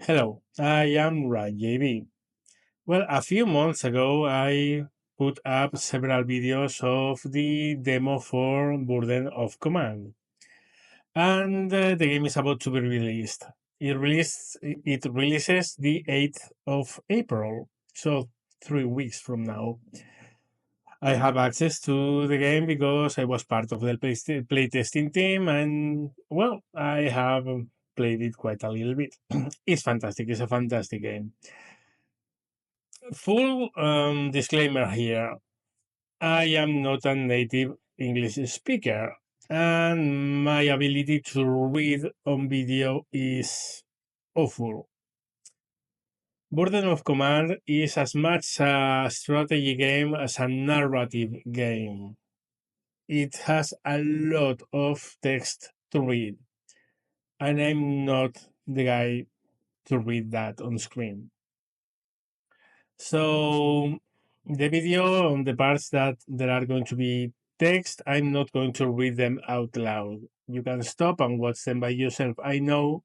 Hello, I am RAMJB. Well, a few months ago, I put up several videos of the demo for Burden of Command, and the game is about to be released. It releases the 8th of April, so 3 weeks from now. I have access to the game because I was part of the playtesting team, and well, I have played it quite a little bit. It's fantastic. It's a fantastic game. Full disclaimer here. I am not a native English speaker, and my ability to read on video is awful. Burden of Command is as much a strategy game as a narrative game. It has a lot of text to read, and I'm not the guy to read that on screen. So the video on the parts that there are going to be text, I'm not going to read them out loud. You can stop and watch them by yourself. I know.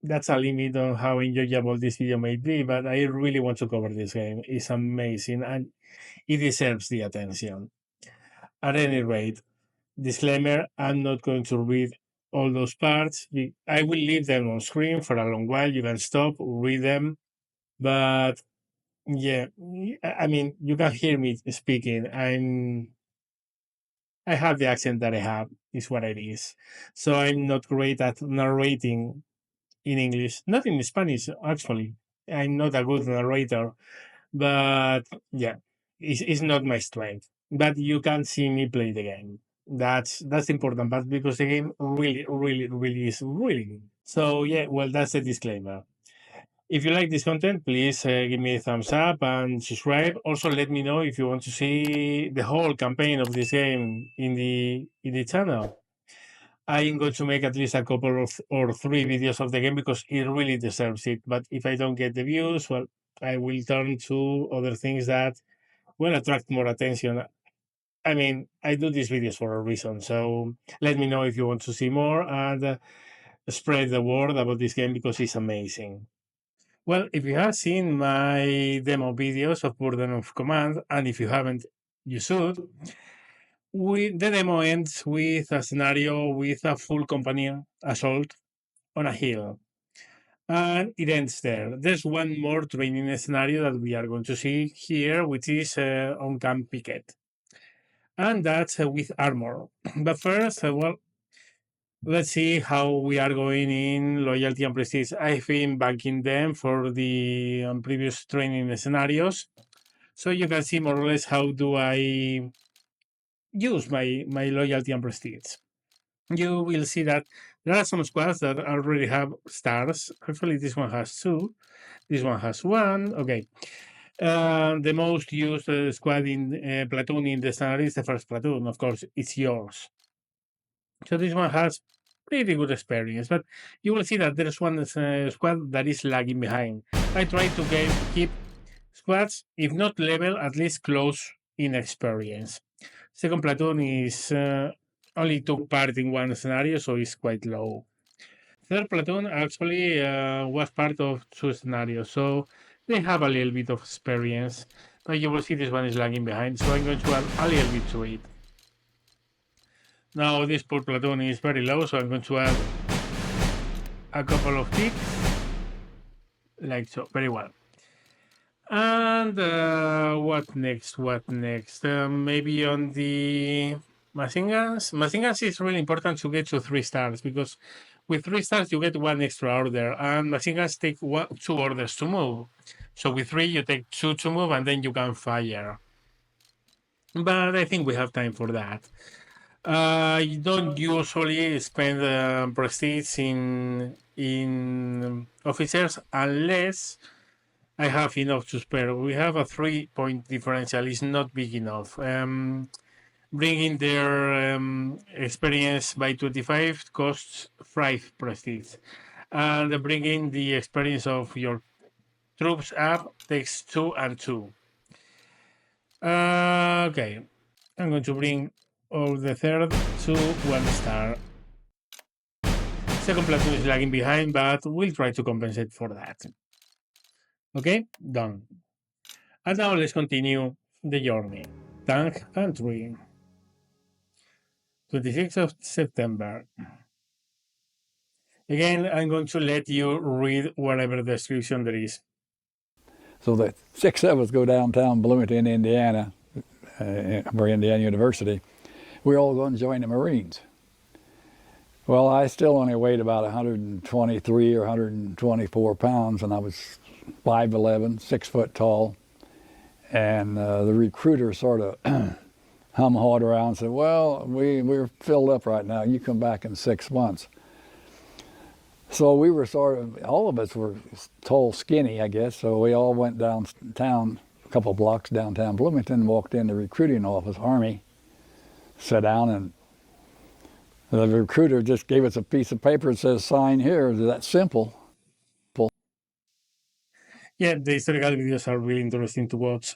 That's a limit on how enjoyable this video may be, but I really want to cover this game. It's amazing and it deserves the attention. At any rate, disclaimer, I'm not going to read all those parts. I will leave them on screen for a long while. You can stop, read them, but yeah, I mean, you can hear me speaking. I have the accent that I have, is what it is. So I'm not great at narrating in English, not in Spanish, actually. I'm not a good narrator, but yeah, it's not my strength. But you can see me play the game. That's important, but because the game really is really good. So yeah, well, that's a disclaimer. If you like this content, please give me a thumbs up and subscribe. Also, let me know if you want to see the whole campaign of this game in the channel. I'm going to make at least a couple of or 3 videos of the game because it really deserves it. But if I don't get the views, well, I will turn to other things that will attract more attention. I mean, I do these videos for a reason. So let me know if you want to see more and spread the word about this game because it's amazing. Well, if you have seen my demo videos of Burden of Command, and if you haven't, you should. The demo ends with a scenario with a full company assault on a hill. And it ends there. There's one more training scenario that we are going to see here, which is on Camp Picket. And that's with armor. But first, well, let's see how we are going in loyalty and prestige. I've been banking them for the previous training scenarios. So you can see more or less how do I use my loyalty and prestige. You will see that there are some squads that already have stars. Actually, this one has 2. This one has 1. Okay. The most used squad in platoon in the scenario is the first platoon. Of course, it's yours. So this one has pretty good experience, but you will see that there's one squad that is lagging behind. I try to keep squads, if not level, at least close in experience. Second platoon is only took part in one scenario, so it's quite low. Third platoon actually was part of 2 scenarios, so they have a little bit of experience. But you will see this one is lagging behind, so I'm going to add a little bit to it. Now this poor platoon is very low, so I'm going to add a couple of ticks, like so, very well. And what next? What next? Maybe on the machine guns. Machine guns is really important to get to 3 stars because with 3 stars you get 1 extra order, and machine guns take 2 orders to move. So with 3 you take 2 to move, and then you can fire. But I think we have time for that. You don't usually spend prestige in officers unless I have enough to spare. We have a 3-point differential. It's not big enough. Bringing their experience by 25 costs 5 prestige. And bringing the experience of your troops up takes 2 and 2. Okay. I'm going to bring all the third to 1 star. second platoon is lagging behind, but we'll try to compensate for that. Okay, done. And now let's continue the journey. Tank country. 26th of September. Again, I'm going to let you read whatever description there is. So the 6 of us go downtown Bloomington, Indiana, for Indiana University. We're all going to join the Marines. Well, I still only weighed about 123 or 124 pounds, and I was 5'11", 6 foot tall. And the recruiter sort of hum-hawed around and said, well, we're filled up right now. You come back in 6 months. So we were sort of, all of us were tall, skinny, I guess. So we all went downtown, a couple blocks downtown Bloomington, walked in the recruiting office, Army, sat down, and the recruiter just gave us a piece of paper and says, sign here. That's simple. Yeah, the historical videos are really interesting to watch.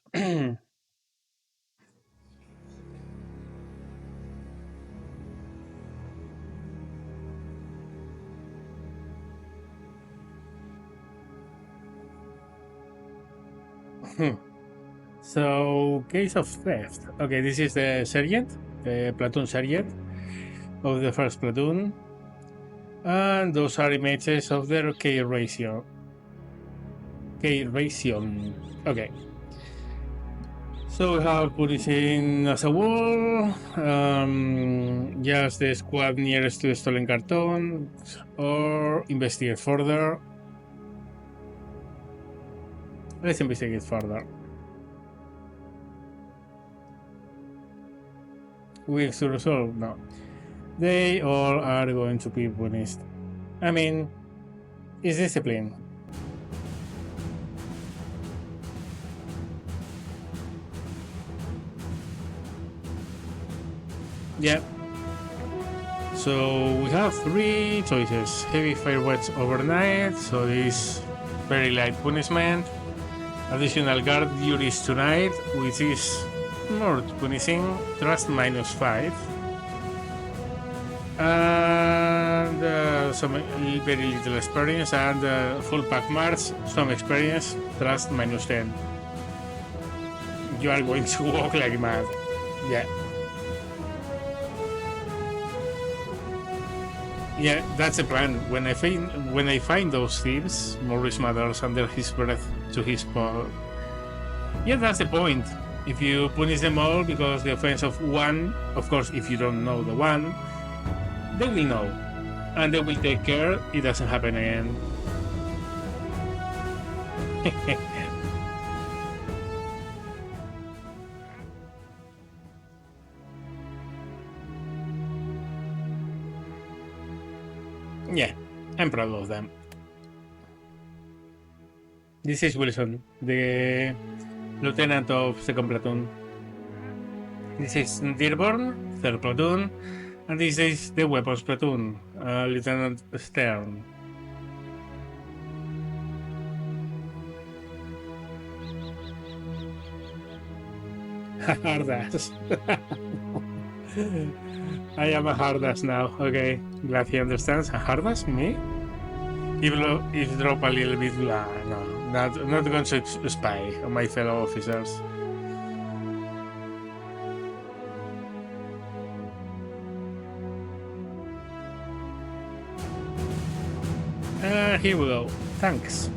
So, case of theft. Okay, this is the sergeant, the platoon sergeant of the first platoon. And those are images of their K ratio. K ration. Okay. So we have put it in as a wall, just the squad nearest to the stolen carton, or investigate further. Let's investigate further. Weeks to resolve? No. They all are going to be punished. I mean, it's discipline. Yeah. So we have 3 choices. Heavy fireworks overnight, so this very light punishment. Additional guard duties tonight, which is more punishing. Trust -5. And some very little experience, and full pack march, some experience, trust -10. You are going to walk like mad. Yeah. Yeah, that's the plan. When I find those thieves, Maurice mutters under his breath to his paw. Yeah, that's the point. If you punish them all because the offense of one, of course, if you don't know the one, they will know, and they will take care it doesn't happen again. Yeah, I'm proud of them. This is Wilson, the lieutenant of 2nd Platoon. This is Dearborn, 3rd Platoon. And this is the Weapons Platoon, Lieutenant Stern. Hardass. I am a hardass now. Okay, glad he understands. A hardass? Me? If drop a little bit, no, not going to spy on my fellow officers. Here we go. Thanks.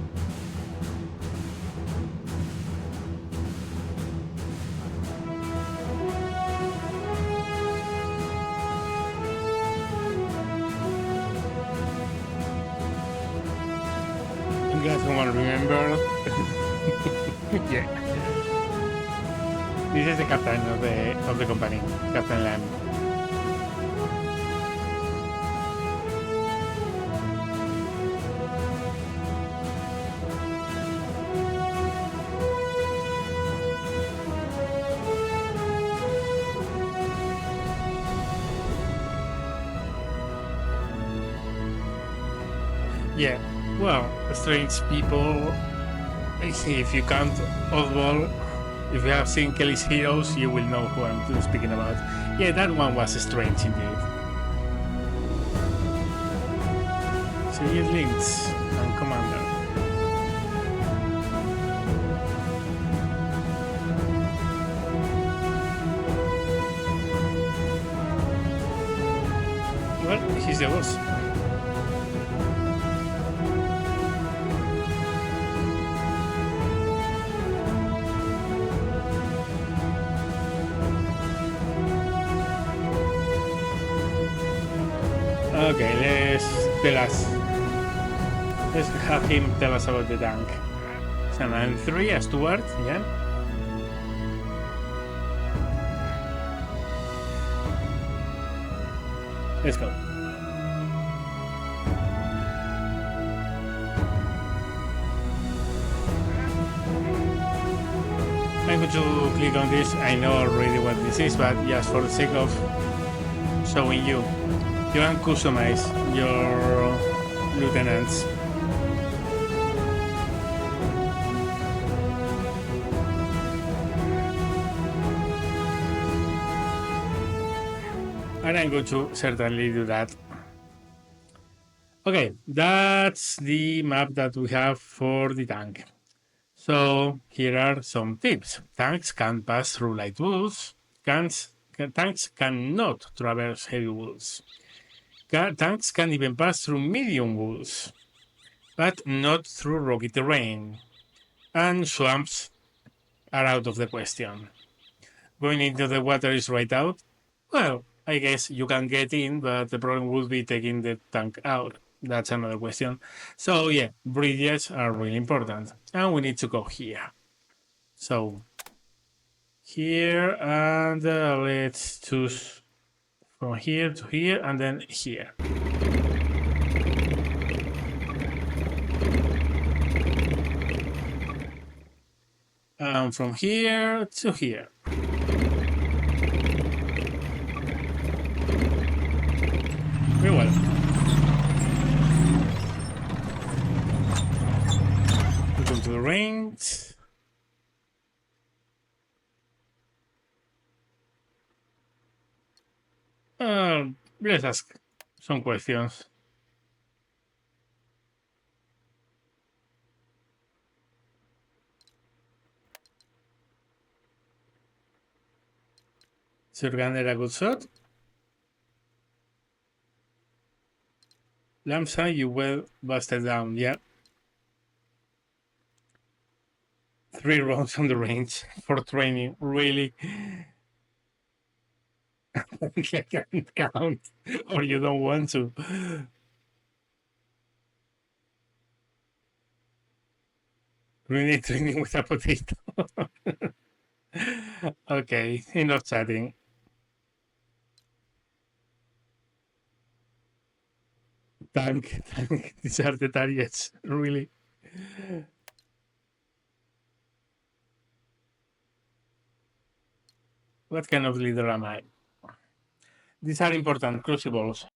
You guys want to remember? Yeah. This is the captain of the company, Captain Lamb. Yeah, well, strange people. If you can't oddball, if you have seen Kelly's Heroes, you will know who I'm speaking about. Yeah, that one was strange indeed. Seguir links and commander. Well, he's the boss. Okay, let's have him tell us about the tank. So I'm 3 as Stuart, yeah. Let's go. I'm going to click on this. I know already what this is, but just for the sake of showing you, you can customize your lieutenants. And I'm going to certainly do that. Okay, that's the map that we have for the tank. So here are some tips. Tanks can pass through light woods. Tanks cannot traverse heavy woods. Tanks can even pass through medium woods, but not through rocky terrain. And swamps are out of the question. Going into the water is right out. Well, I guess you can get in, but the problem would be taking the tank out. That's another question. So yeah, bridges are really important. And we need to go here. So here, and let's choose from here to here, and then here. And from here to here. Very well. We go to the range. Let's ask some questions. Surgander a good shot. Lamsa, you well busted down, yeah. 3 rounds on the range for training, really. I can't count, or you don't want to. Really training with a potato. Okay, enough chatting. Tank. These are the targets, really. What kind of leader am I? These are important crucibles.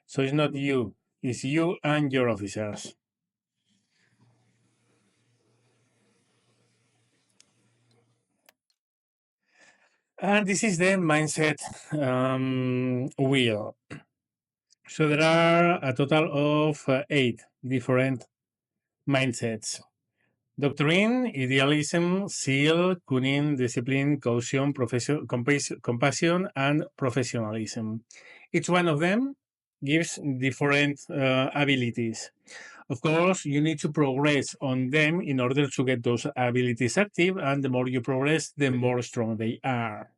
So it's not you, it's you and your officers. And this is the mindset wheel. So there are a total of 8 different mindsets. Doctrine, idealism, zeal, cunning, discipline, caution, compassion, and professionalism. Each one of them gives different abilities. Of course, you need to progress on them in order to get those abilities active, and the more you progress, the more strong they are.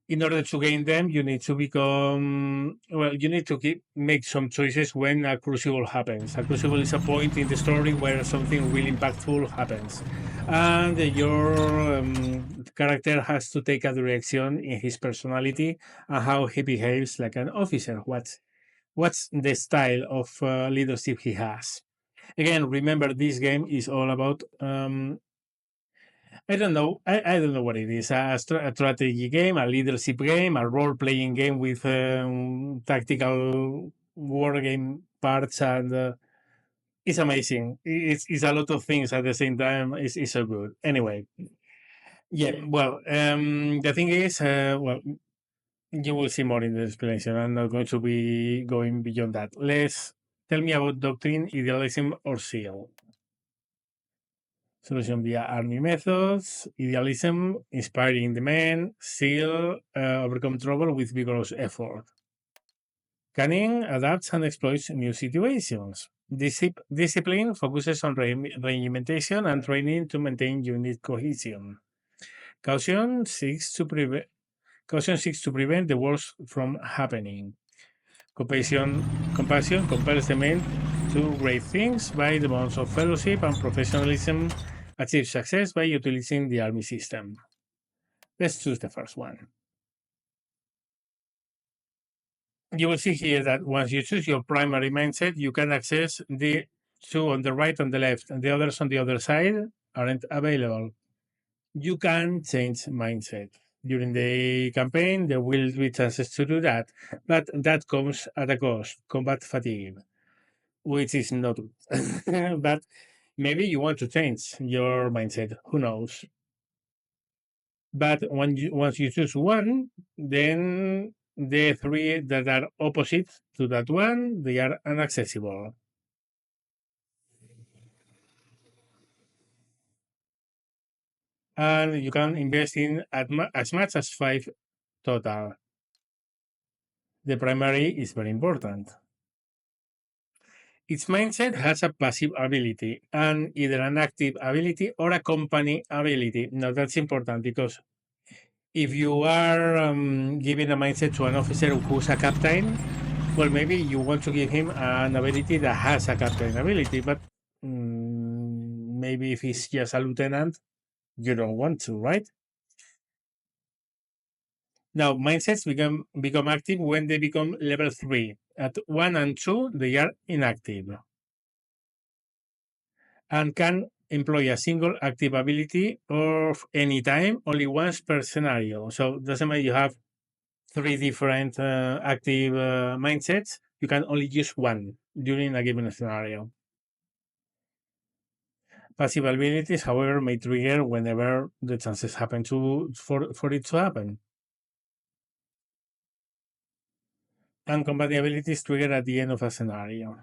In order to gain them, you need to you need to make some choices when a crucible happens. A crucible is a point in the story where something really impactful happens, and your character has to take a direction in his personality and how he behaves like an officer. What's the style of leadership he has? Again, remember, this game is all about I don't know. I don't know what it is. A strategy game, a leadership game, a role playing game with tactical war game parts and It's amazing. It's a lot of things at the same time. It's so good. Anyway, yeah. Well, the thing is, well, you will see more in the explanation. I'm not going to be going beyond that. Let's tell me about doctrine, idealism, or seal. Solution via army methods, idealism, inspiring the men, seal, overcome trouble with vigorous effort. Cunning adapts and exploits new situations. Discipline focuses on regimentation and training to maintain unit cohesion. Caution seeks to prevent the worst from happening. Compassion compels the men to great things by the bonds of fellowship, and professionalism achieves success by utilizing the army system. Let's choose the first one. You will see here that once you choose your primary mindset, you can access the two on the right and the left, and the others on the other side aren't available. You can change mindset. During the campaign, there will be chances to do that, but that comes at a cost, combat fatigue, which is not good. But maybe you want to change your mindset. Who knows? But once you choose one, then the three that are opposite to that one, they are inaccessible. And you can invest in as much as 5 total. The primary is very important. Its mindset has a passive ability and either an active ability or a company ability. Now that's important because if you are giving a mindset to an officer who's a captain, well, maybe you want to give him an ability that has a captain ability, but maybe if he's just a lieutenant, you don't want to, right? Now, mindsets become active when they become level 3. At 1 and 2, they are inactive and can employ a single active ability of any time, only once per scenario. So doesn't matter you have 3 different active mindsets, you can only use one during a given scenario. Passive abilities, however, may trigger whenever the chances happen for it to happen. And combat abilities trigger at the end of a scenario.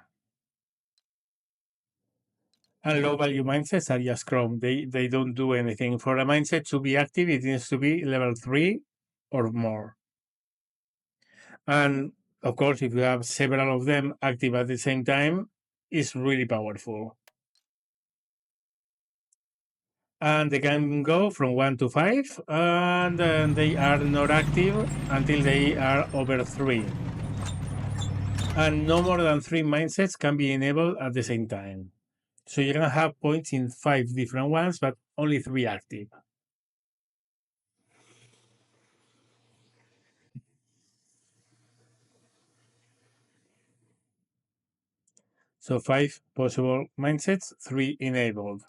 And low value mindsets are just Chrome. They don't do anything. For a mindset to be active, it needs to be level 3 or more. And of course, if you have several of them active at the same time, it's really powerful. And they can go from 1 to 5, and they are not active until they are over 3. And no more than 3 mindsets can be enabled at the same time. So you're going to have points in 5 different ones, but only 3 active. So 5 possible mindsets, 3 enabled.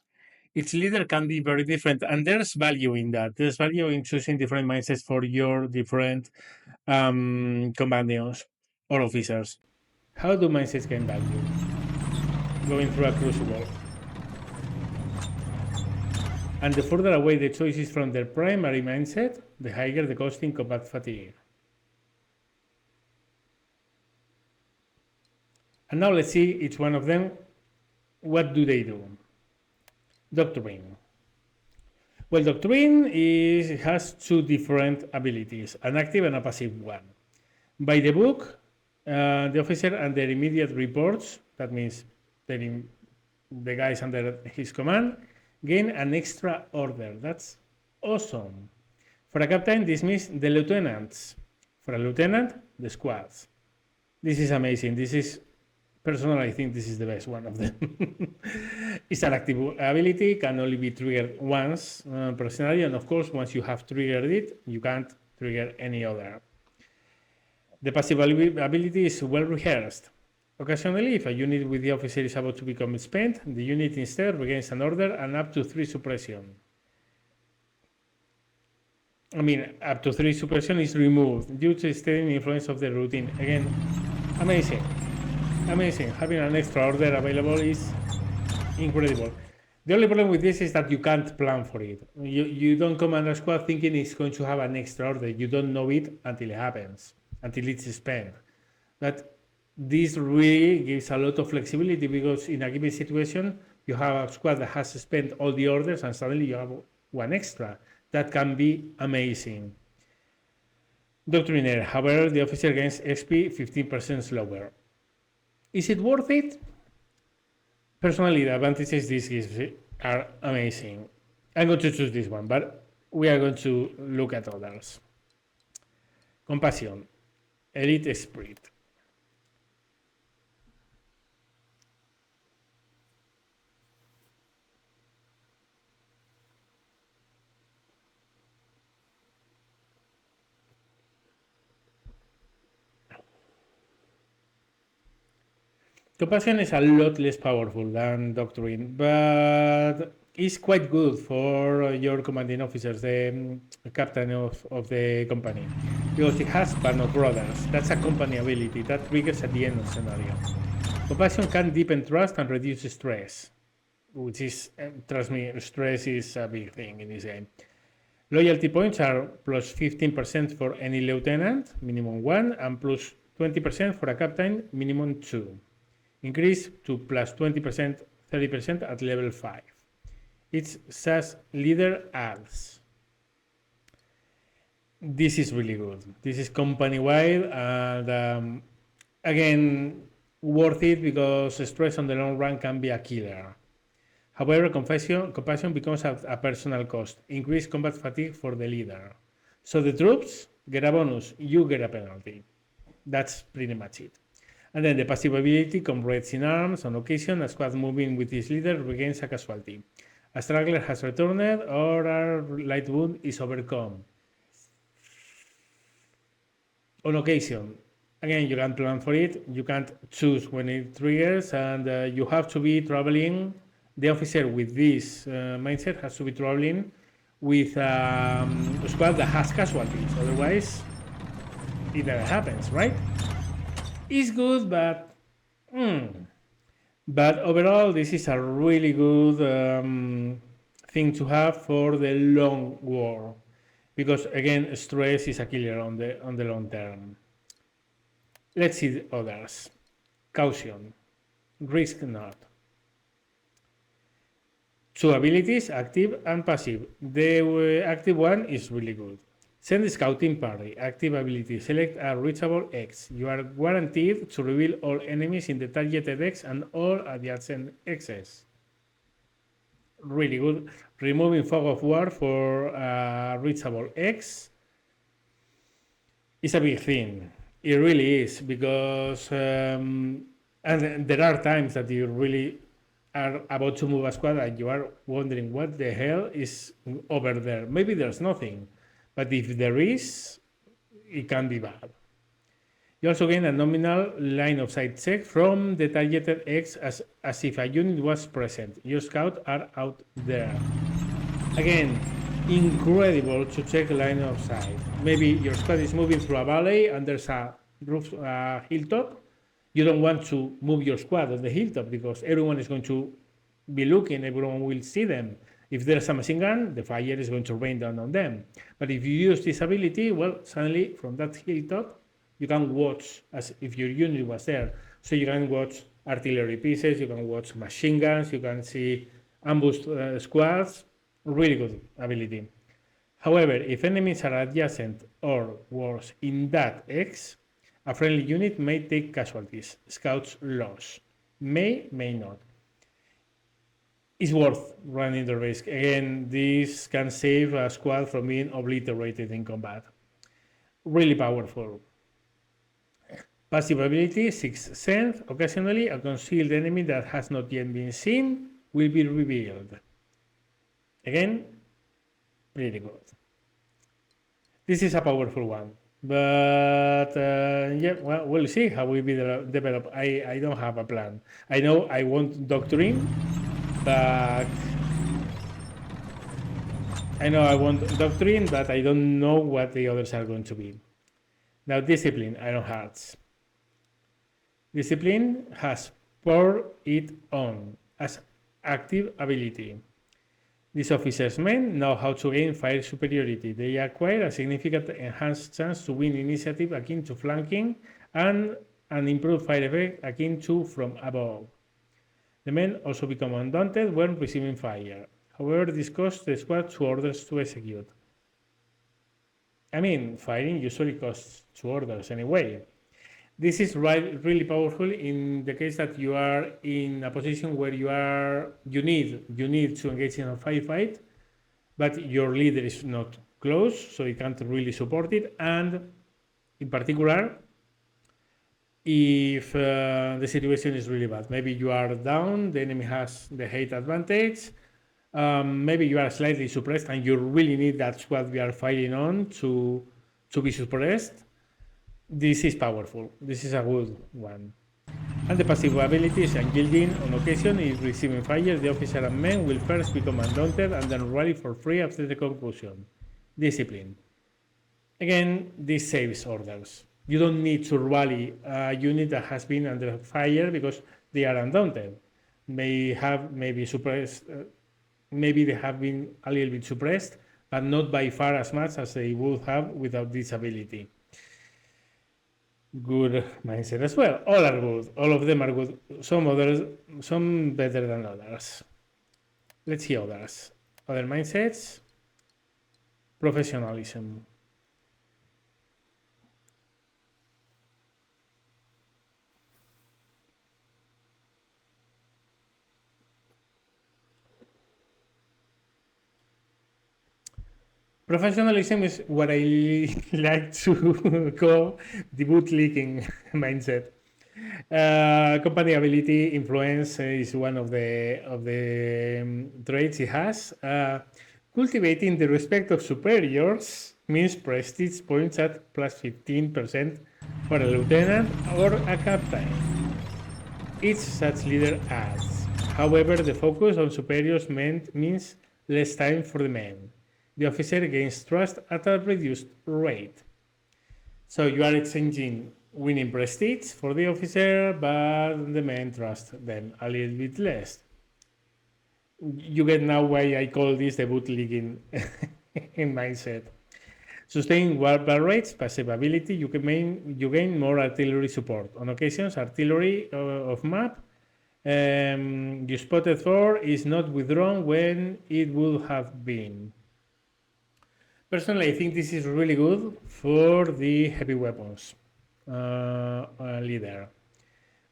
Each leader can be very different, and there's value in that. There's value in choosing different mindsets for your different companions or officers. How do mindsets gain value? Going through a crucible. And the further away the choice is from their primary mindset, the higher the cost in combat fatigue. And now let's see each one of them. What do they do? Doctrine. Well, doctrine has 2 different abilities, an active and a passive one. By the book, the officer and their immediate reports, that means the guys under his command, gain an extra order. That's awesome. For a captain, this means the lieutenants. For a lieutenant, the squads. This is amazing. This is, personally, I think this is the best one of them. It's an active ability, can only be triggered once per scenario, and of course, once you have triggered it, you can't trigger any other. The passive ability is well rehearsed. Occasionally, if a unit with the officer is about to become spent, the unit instead regains an order and up to 3 suppression. I mean, up to 3 suppression is removed due to the steady influence of the routine. Again, amazing. Amazing. Having an extra order available is incredible. The only problem with this is that you can't plan for it. You don't come under squad thinking it's going to have an extra order. You don't know it until it happens, until it's spent. But this really gives a lot of flexibility because in a given situation, you have a squad that has spent all the orders and suddenly you have one extra. That can be amazing. Doctrinaire, however, the officer gains XP 15% slower. Is it worth it? Personally, the advantages this gives are amazing. I'm going to choose this one, but we are going to look at others. Compassion, Elite Spirit. Compassion is a lot less powerful than Doctrine, but it's quite good for your commanding officers, the captain of the company, because it has but not brothers. That's a company ability that triggers at the end of scenario. Compassion can deepen trust and reduce stress, which is, trust me, stress is a big thing in this game. Loyalty points are plus 15% for any lieutenant, minimum 1, and plus 20% for a captain, minimum 2. Increase to plus 20%, 30% at level 5. It's SAS leader adds. This is really good. This is company-wide and again, worth it because stress on the long run can be a killer. However, compassion becomes a personal cost. Increased combat fatigue for the leader. So the troops get a bonus, you get a penalty. That's pretty much it. And then the passive ability, Comrades in Arms, on occasion, a squad moving with its leader regains a casualty. A straggler has returned or a light wound is overcome. On occasion, again, you can't plan for it, you can't choose when it triggers, and you have to be traveling. The officer with this mindset has to be traveling with a squad that has casualties, otherwise it never happens, right? It's good, but overall, this is a really good thing to have for the long war, because again, stress is a killer on the long term. Let's see the others. Caution, risk not. Two abilities, active and passive. The active one is really good. Send scouting party. Active ability. Select a reachable X. You are guaranteed to reveal all enemies in the targeted X and all adjacent X's. Really good. Removing fog of war for reachable X is a big thing. It really is, because and there are times that you really are about to move a squad and you are wondering what the hell is over there. Maybe there's nothing. But if there is, it can be bad. You also gain a nominal line of sight check from the targeted X as if a unit was present. Your scouts are out there. Again, incredible to check line of sight. Maybe your squad is moving through a valley and there's a roof, hilltop. You don't want to move your squad on the hilltop because everyone is going to be looking, everyone will see them. If there's a machine gun, the fire is going to rain down on them. But if you use this ability, well, suddenly from that hilltop, you can watch as if your unit was there. So you can watch artillery pieces, you can watch machine guns, you can see ambushed squads. Really good ability. However, if enemies are adjacent or worse in that X, a friendly unit may take casualties. Scouts loss. May not. It's worth running the risk. Again, this can save a squad from being obliterated in combat. Really powerful. Passive ability, Sixth Sense. Occasionally, a concealed enemy that has not yet been seen will be revealed. Again, pretty good. This is a powerful one. But yeah, well, we'll see how we will develop. I don't have a plan. I know I want Doctrine, but I don't know what the others are going to be. Now, Discipline, Iron Hearts. Discipline has poured it on. As active ability. These officers' men know how to gain fire superiority. They acquire a significant enhanced chance to win initiative akin to flanking and an improved fire effect akin to from above. The men also become undaunted when receiving fire. However, this costs the squad 2 orders to execute. I mean, firing usually costs 2 orders anyway. This is really powerful in the case that you are in a position where you need to engage in a firefight, but your leader is not close, so you can't really support it. And in particular, if the situation is really bad, maybe you are down, the enemy has the height advantage, maybe you are slightly suppressed, and you really need that squad we are fighting on to be suppressed. This is powerful. This is a good one. And the passive ability is unyielding. On occasion, if receiving fire, the officer and men will first become undaunted and then rally for free after the conclusion. Discipline. Again, this saves orders. You don't need to rally a unit that has been under fire because they are undaunted. Maybe suppressed, maybe they have been a little bit suppressed, but not by far as much as they would have without this ability. Good mindset as well. All are good. All of them are good. Some better than others. Let's see others. Other mindsets. Professionalism. Professionalism is what I like to call the bootlicking mindset. Company ability influence is one of the traits it has. Cultivating the respect of superiors means prestige points at plus 15% for a lieutenant or a captain. Each such leader adds. However, the focus on superiors means less time for the men. The officer gains trust at a reduced rate. So you are exchanging winning prestige for the officer, but the men trust them a little bit less. You get now why I call this the bootlegging mindset. Sustained warfare rates, passive ability, you gain more artillery support. On occasions, artillery of map you spotted for is not withdrawn when it would have been. Personally, I think this is really good for the heavy weapons leader.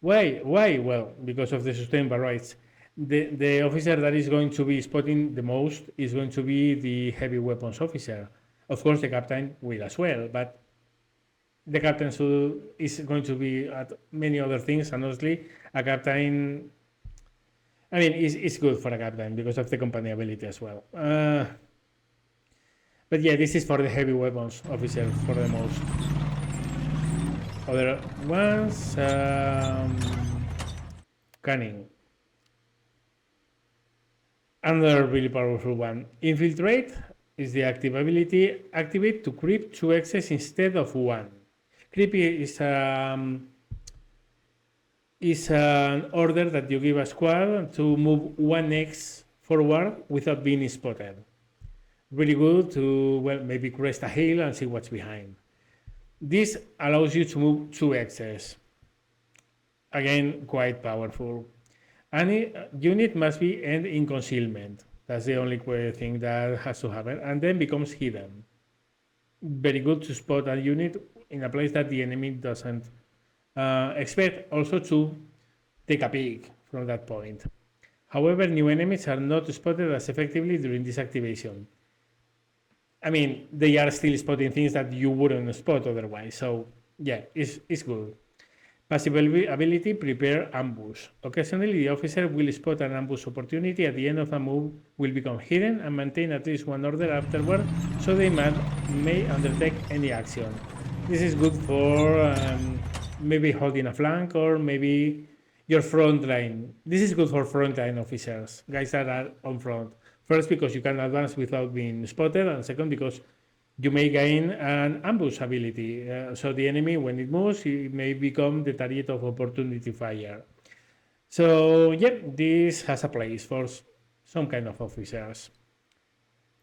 Why? Well, because of the sustained rights. The officer that is going to be spotting the most is going to be the heavy weapons officer. Of course, the captain will as well, but the captain is going to be at many other things, and honestly, a captain, I mean, it's good for a captain because of the company ability as well. But yeah, this is for the heavy weapons officer for the most. Other ones, cunning. Another really powerful one. Infiltrate is the active ability. Activate to creep 2x's instead of 1. Creep is an order that you give a squad to move 1x forward without being spotted. Really good to, well, maybe crest a hill and see what's behind. This allows you to move 2x's. Again, quite powerful. Any unit must be end in concealment. That's the only thing that has to happen, and then becomes hidden. Very good to spot a unit in a place that the enemy doesn't expect, also to take a peek from that point. However, new enemies are not spotted as effectively during this activation. I mean, they are still spotting things that you wouldn't spot otherwise, so yeah, it's good. Passive ability, prepare ambush. Occasionally, the officer will spot an ambush opportunity at the end of a move, will become hidden, and maintain at least one order afterward, so they may undertake any action. This is good for maybe holding a flank or maybe your front line. This is good for front line officers, guys that are on front. First, because you can advance without being spotted, and second, because you may gain an ambush ability. So the enemy, when it moves, it may become the target of opportunity fire. So, yep, this has a place for some kind of officers.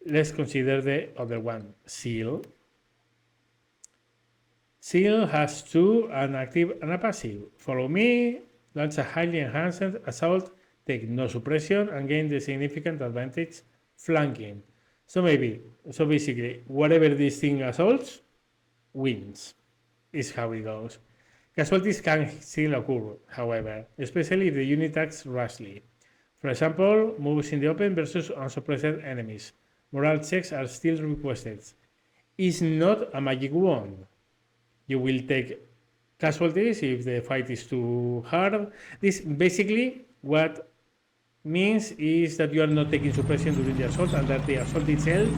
Let's consider the other one, SEAL. SEAL has two, an active and a passive. Follow me, launch a highly enhanced assault, take no suppression, and gain the significant advantage flanking. So basically, whatever this thing assaults, wins, is how it goes. Casualties can still occur, however, especially if the unit acts rashly. For example, moves in the open versus unsuppressed enemies. Morale checks are still requested. It's not a magic wand. You will take casualties if the fight is too hard. This basically what means is that you are not taking suppression during the assault and that the assault itself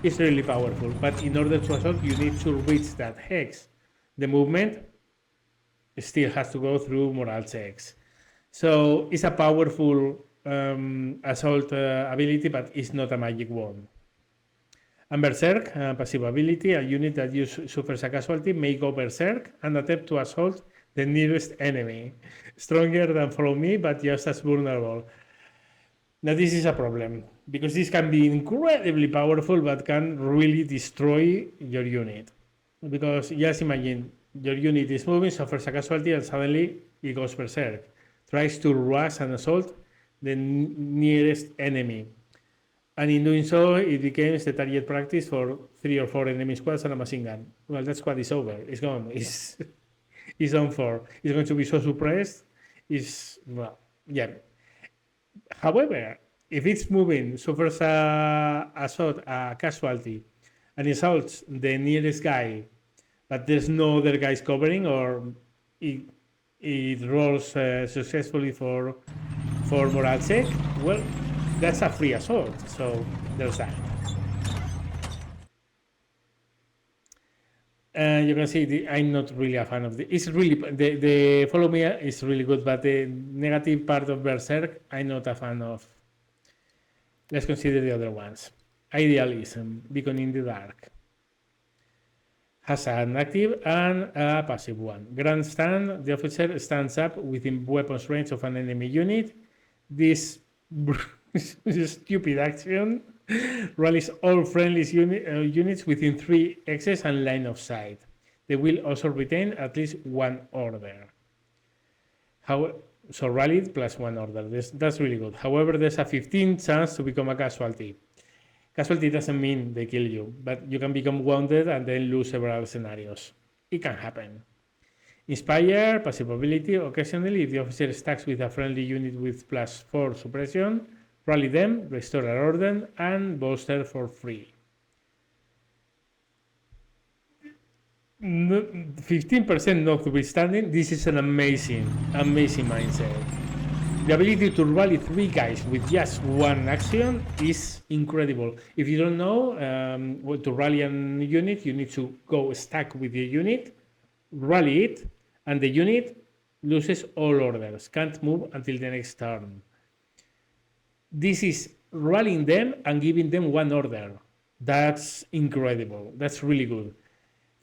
is really powerful. But in order to assault, you need to reach that hex. The movement still has to go through morale checks. So it's a powerful assault ability, but it's not a magic wand. And Berserk, passive ability, a unit that suffers a casualty may go Berserk and attempt to assault the nearest enemy. Stronger than Follow Me, but just as vulnerable. Now this is a problem, because this can be incredibly powerful, but can really destroy your unit. Because just imagine, your unit is moving, suffers a casualty, and suddenly it goes Berserk. Tries to rush and assault the nearest enemy. And in doing so, it becomes the target practice for 3 or 4 enemy squads and a machine gun. Well, that squad is over. It's gone. It's done for. It's going to be so suppressed. Well, yeah. However, if it's moving, suffers a casualty, and assaults the nearest guy, but there's no other guys covering, or it rolls successfully for morale check, well, that's a free assault. So there's that. You can see I'm not really a fan of the. It's really the Follow Me is really good, but the negative part of Berserk I'm not a fan of. Let's consider the other ones. Idealism, Beacon in the Dark, has an active and a passive one. Grandstand, the officer stands up within weapons range of an enemy unit. This stupid action rallies all friendly units within 3 X's and line of sight. They will also retain at least 1 order. So rallied plus 1 order. That's really good. However, there's a 15 chance to become a casualty. Casualty doesn't mean they kill you, but you can become wounded and then lose several scenarios. It can happen. Inspire, passive ability. Occasionally, if the officer stacks with a friendly unit with +4 suppression, rally them, restore an order, and bolster for free. 15% notwithstanding, this is an amazing mindset. The ability to rally 3 guys with just 1 action is incredible. If you don't know to rally a unit, you need to go stack with the unit, rally it, and the unit loses all orders, can't move until the next turn. This is rallying them and giving them 1 order. That's incredible. That's really good.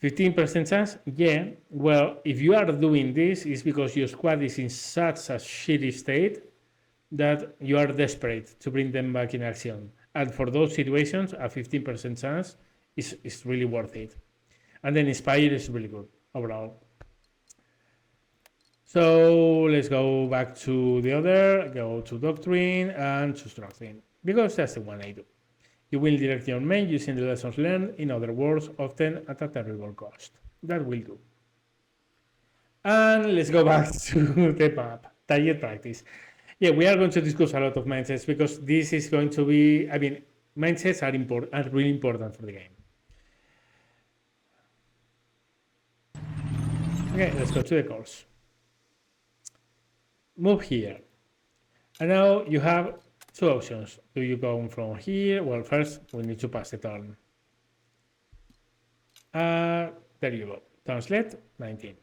15% chance? Yeah. Well, if you are doing this, it's because your squad is in such a shitty state that you are desperate to bring them back in action. And for those situations, a 15% chance is really worth it. And then Inspire is really good overall. So let's go back to the other, go to Doctrine and choose Doctrine, because that's the one I do. You will direct your men using the lessons learned, in other words, often at a terrible cost. That will do. And let's go back to the map, target practice. Yeah, we are going to discuss a lot of mindsets because this is going to be, mindsets are really important for the game. Okay, let's go to the course. Move here. And now you have 2 options. Do you go from here? Well, first we need to pass the turn. There you go. Translate 19.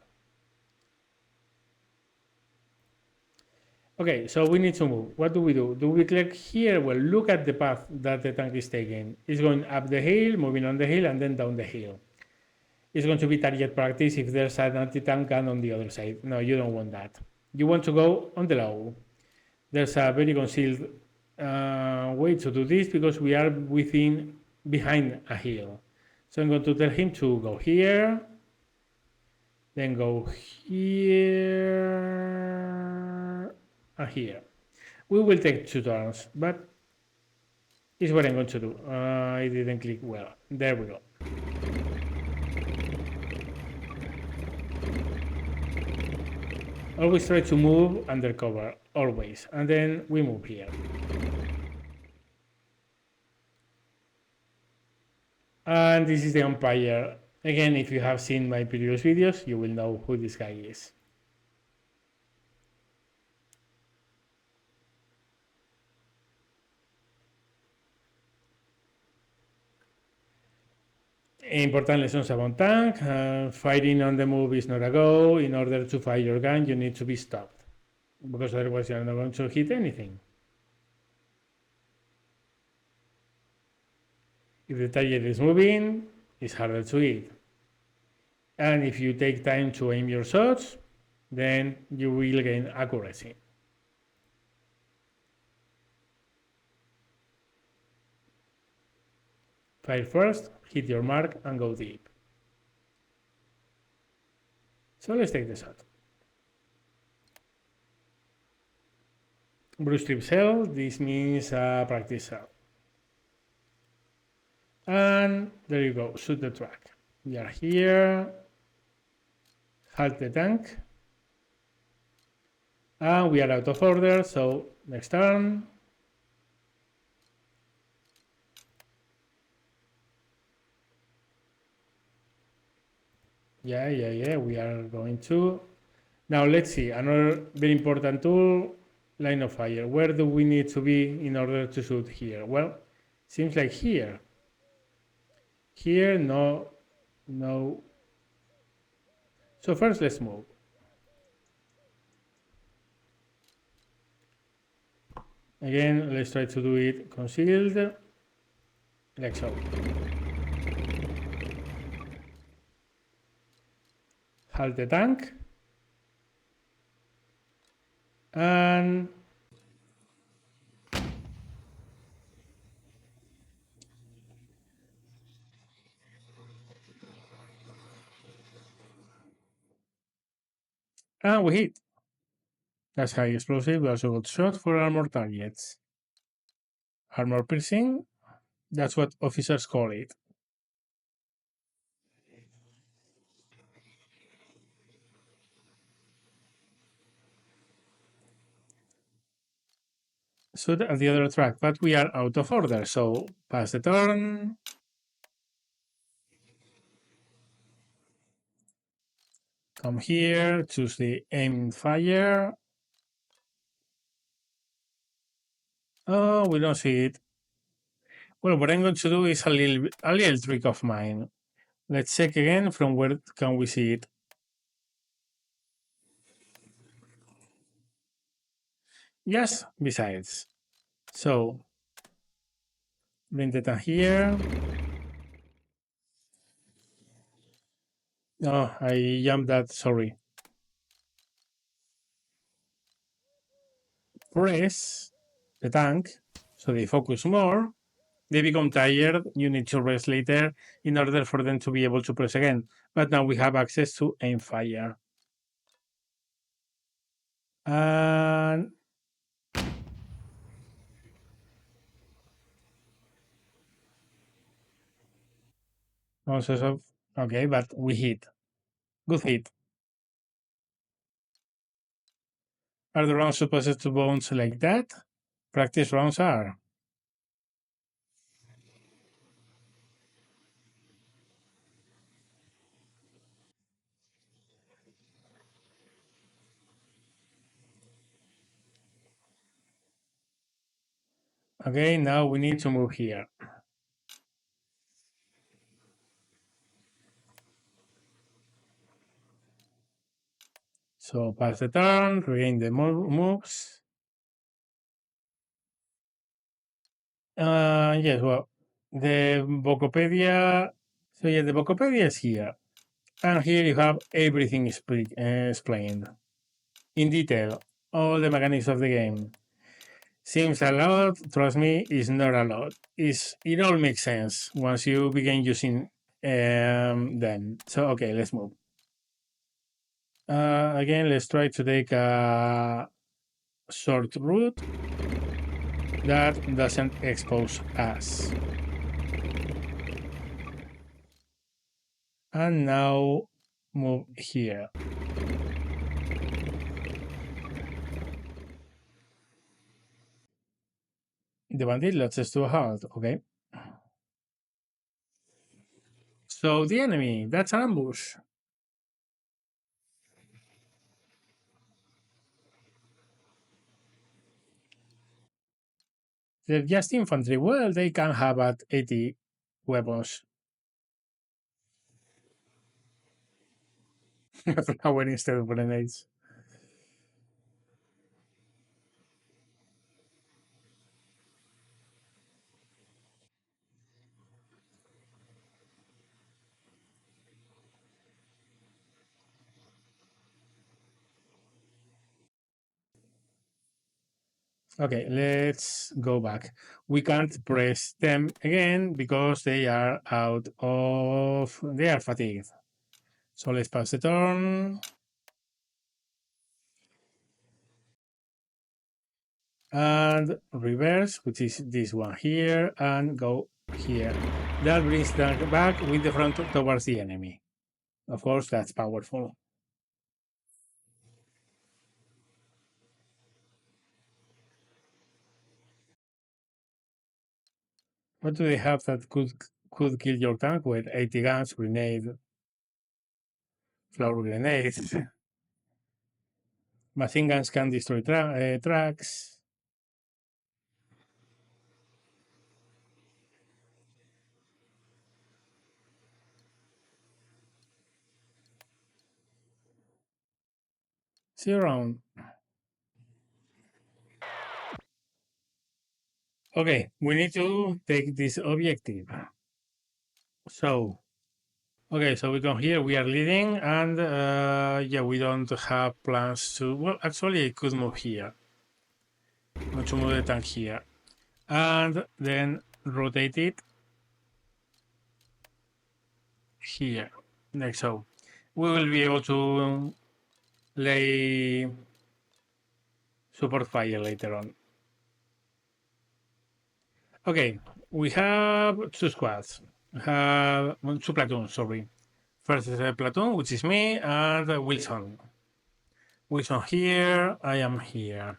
Okay, so we need to move. What do we do? Do we click here? Well, look at the path that the tank is taking. It's going up the hill, moving on the hill, and then down the hill. It's going to be target practice if there's an anti-tank gun on the other side. No, you don't want that. you want to go on the low. There's a very concealed way to do this because we are behind a hill. So I'm going to tell him to go here, then go here, and here. We will take 2 turns, but it's what I'm going to do. I didn't click well. There we go. Always try to move undercover, always, and then we move here. And this is the umpire. Again, if you have seen my previous videos, you will know who this guy is. Important lessons about tank. Firing on the move is not a go. In order to fire your gun, you need to be stopped, because otherwise you're not going to hit anything. If the target is moving, it's harder to hit. And if you take time to aim your shots, then you will gain accuracy. Fire first, hit your mark, and go deep. So let's take the shot. Blue strip cell, this means a practice shot. And there you go, shoot the track. We are here, halt the tank, and we are out of order, so next turn. Yeah, we are going to. Now let's see, another very important tool, line of fire. Where do we need to be in order to shoot here? Well, seems like here. Here, no. So first let's move. Again, let's try to do it concealed, like so. Halt the tank. And we hit. That's high explosive, also good shot for armor targets. Armor piercing, that's what officers call it. So the other track, but we are out of order, so pass the turn. Come here, choose the aim fire. Oh, we don't see it. Well, what I'm going to do is a little trick of mine. Let's check again from where can we see it. Yes, besides. So bring the tank here. Oh, I jumped that, sorry. Press the tank so they focus more. They become tired. You need to rest later in order for them to be able to press again. But now we have access to aim fire. And also, okay, but we hit. Good hit. Are the rounds supposed to bounce like that? Practice rounds are. Okay, now we need to move here. So pass the turn, regain the moves. Yes, well, the Bokopedia. So yeah, the Bokopedia is here. And here you have everything explained. in detail all the mechanics of the game. Seems a lot, trust me, is not a lot. It all makes sense once you begin using them. So okay, let's move. Again, let's try to take a short route that doesn't expose us. And now move here. The bandit lets us to a halt, okay? So the enemy, that's an ambush. They're just infantry. Well, they can have at 80 weapons. Flower instead of grenades. Okay, let's go back. We can't press them again because they are they are fatigued. So let's pass the turn. And reverse, which is this one here, and go here. That brings them back with the front towards the enemy. Of course, that's powerful. What do they have that could kill your tank with 80 guns, grenade, flower grenades? Machine guns can destroy tracks. See you around. Okay, we need to take this objective. So, okay, so we come here, we are leading, and yeah, we don't have plans to. Well, actually, I could move here. Not to move the tank here. And then rotate it here, like so. We will be able to lay support fire later on. Okay, we have two squads. We have two platoons, sorry. First is a platoon, which is me, and Wilson. Wilson here, I am here.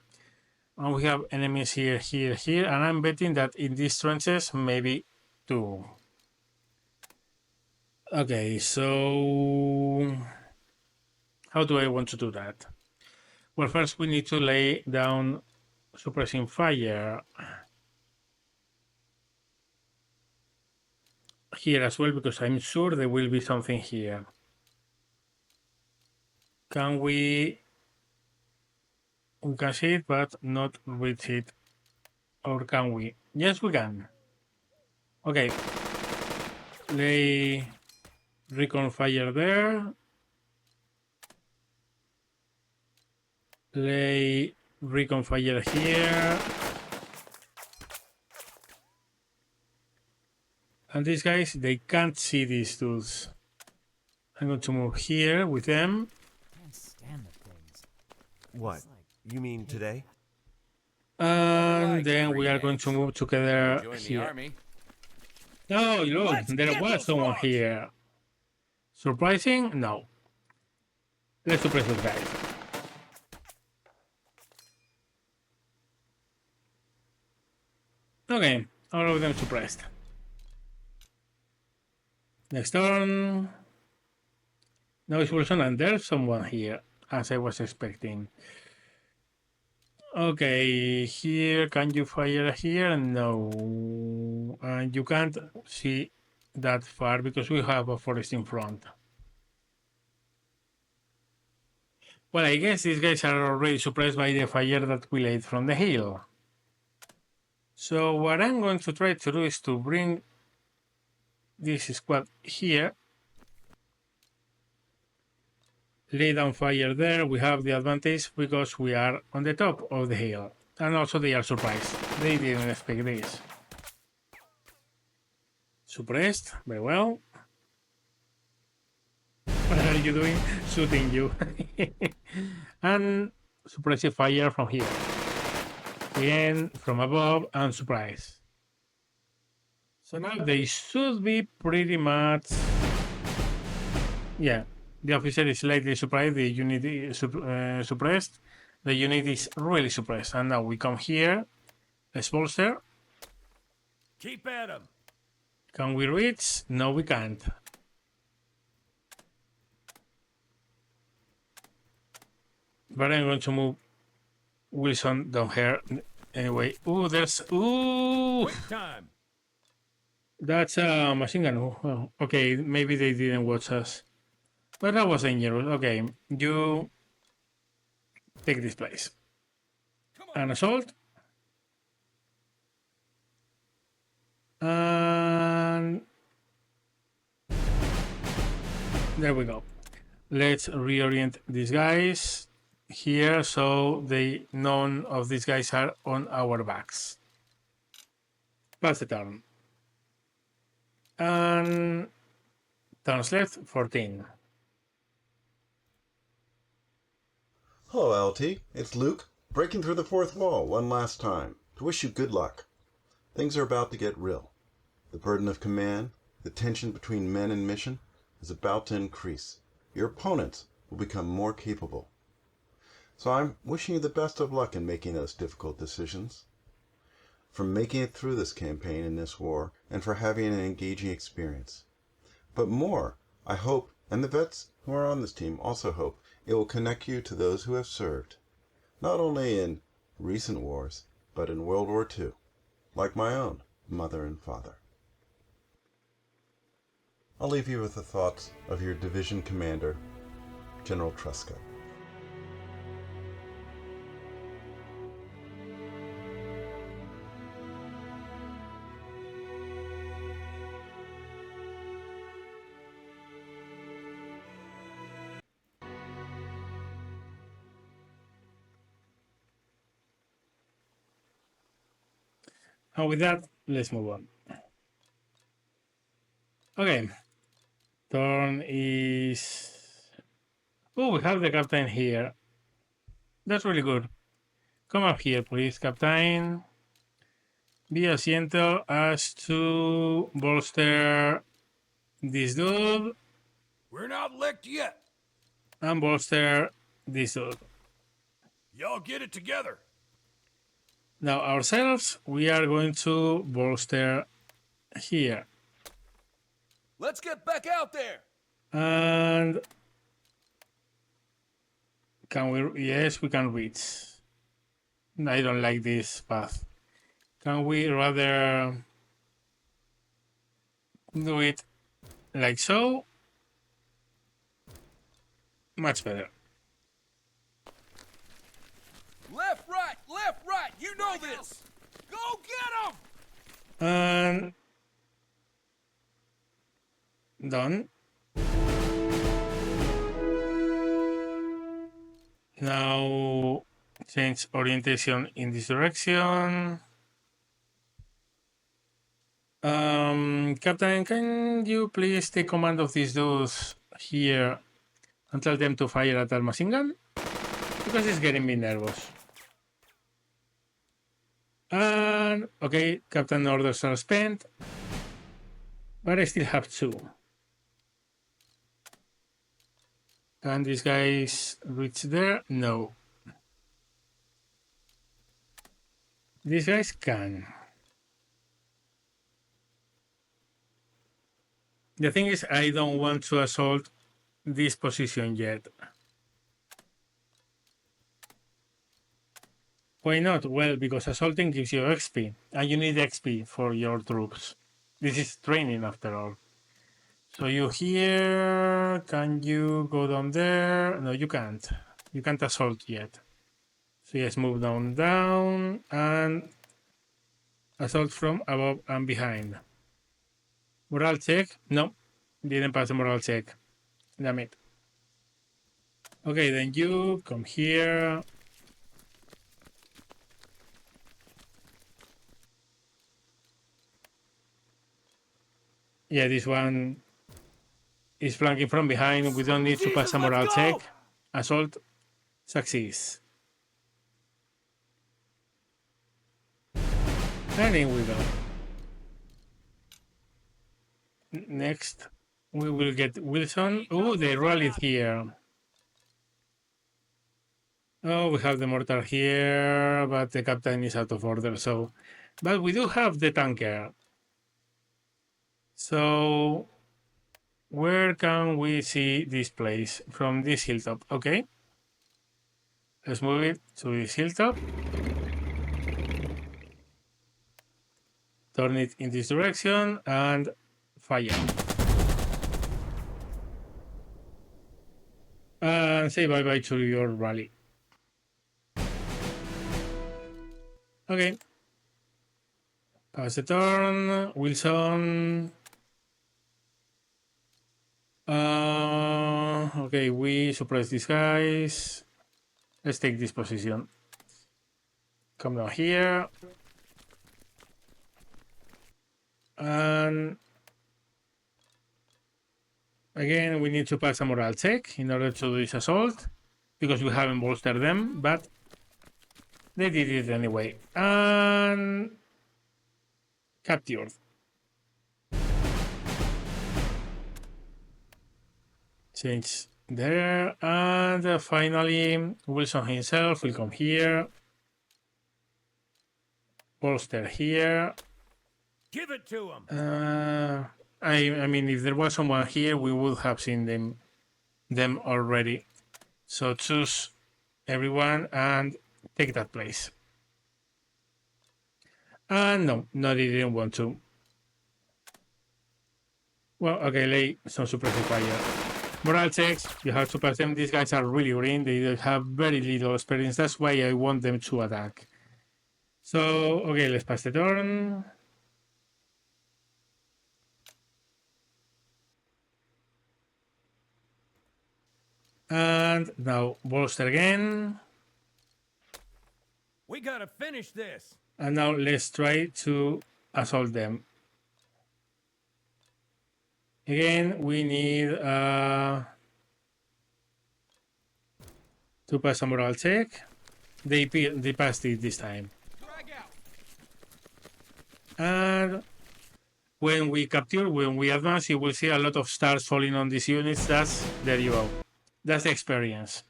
And we have enemies here, here, here, and I'm betting that in these trenches, maybe two. Okay, so how do I want to do that? Well, first we need to lay down suppressing fire here as well, because I'm sure there will be something here. Can we can see it, but not reach it. Or can we? Yes, we can. Okay. Lay recon fire there. Lay recon fire here. And these guys, they can't see these dudes. I'm going to move here with them. Can't stand the things. What? You mean today? And then we are going to move together Join the here. army. Oh, look, Let's there get was those someone frogs. here. Surprising? No. Let's suppress those guys. Okay, all of them suppressed. Next turn. No explosion, and there's someone here, as I was expecting. Okay, here, can you fire here? No. And you can't see that far because we have a forest in front. Well, I guess these guys are already suppressed by the fire that we laid from the hill. So what I'm going to try to do is to bring this squad here, lay down fire there. We have the advantage because we are on the top of the hill. And also they are surprised. They didn't expect this. Suppressed, very well. What are you doing? Shooting you. And suppressive fire from here. Again, from above and surprise. So now they should be pretty much... Yeah, the officer is slightly surprised, the unit is suppressed. The unit is really suppressed. And now we come here. Let's bolster. Keep at him. Can we reach? No, we can't. But I'm going to move Wilson down here anyway. Ooh, there's... Ooh! Quick time. That's a machine gun. Oh, okay, maybe they didn't watch us. But that was dangerous. Okay, you take this place. An assault. And there we go. Let's reorient these guys here so none of these guys are on our backs. Pass the turn. And turns left, 14. Hello, LT. It's Luke, breaking through the fourth wall one last time to wish you good luck. Things are about to get real. The burden of command, the tension between men and mission, is about to increase. Your opponents will become more capable. So I'm wishing you the best of luck in making those difficult decisions. For making it through this campaign in this war, and for having an engaging experience. But more, I hope, and the vets who are on this team also hope, it will connect you to those who have served, not only in recent wars, but in World War II, like my own mother and father. I'll leave you with the thoughts of your division commander, General Truscott. And with that, let's move on. Okay. Turn is... Oh, we have the captain here. That's really good. Come up here, please, captain. Be asiento as to bolster this dude. We're not licked yet. And bolster this dude. Y'all get it together. Now ourselves, we are going to bolster here. Let's get back out there. And can we? Yes, we can reach. I don't like this path. Can we rather do it like so? Much better. Left, right. You know this. Go get him. And done. Now change orientation in this direction. Captain, can you please take command of these dudes here and tell them to fire at our machine gun? Because it's getting me nervous. And okay, Captain orders are spent, but I still have 2. Can these guys reach there? No. These guys can. The thing is, I don't want to assault this position yet. Why not? Well, because assaulting gives you XP, and you need XP for your troops. This is training after all. So you here, can you go down there? No, you can't. You can't assault yet. So yes, move down, and assault from above and behind. Morale check? No, didn't pass the morale check. Damn it. Okay, then you come here. Yeah, this one is flanking from behind. We don't need to pass a moral check. Assault succeeds. And in we go. Next, we will get Wilson. Oh, they rallied here. Oh, we have the mortar here, but the captain is out of order. So, but we do have the tanker. So, where can we see this place? From this hilltop. Okay. Let's move it to this hilltop. Turn it in this direction and fire. And say bye-bye to your rally. Okay. Pass the turn. Wilson. Okay, we suppress these guys. Let's take this position. Come down here. And again, we need to pass a morale check in order to do this assault, because we haven't bolstered them, but they did it anyway. And captured. Change there. And finally, Wilson himself will come here. Bolster here. Give it to him. I mean, if there was someone here, we would have seen them already. So choose everyone and take that place. No, they didn't want to. Well, okay, lay some suppressive fire. Moral checks, you have to pass them. These guys are really green. They have very little experience. That's why I want them to attack. So, okay, let's pass the turn. And now bolster again. We gotta finish this. And now let's try to assault them. Again, we need to pass a moral check. They passed it this time. Drag out. And when we capture, when we advance, you will see a lot of stars falling on these units. There you go. That's the experience.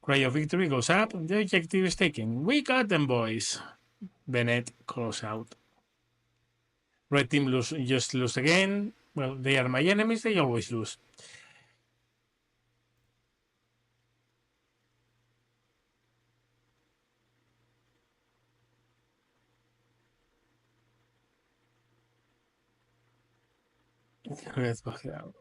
Cry of victory goes up. The objective is taken. We got them, boys. Bennett calls out. Red team just lose again. Well, they are my enemies. They always lose. Let's go down.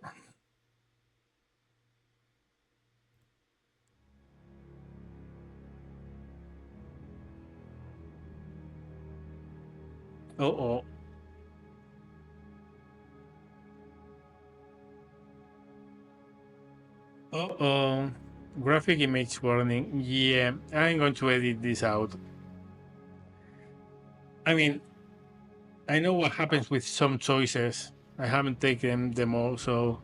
Uh-oh. Uh-oh. Graphic image warning. Yeah, I'm going to edit this out. I mean, I know what happens with some choices. I haven't taken them all, so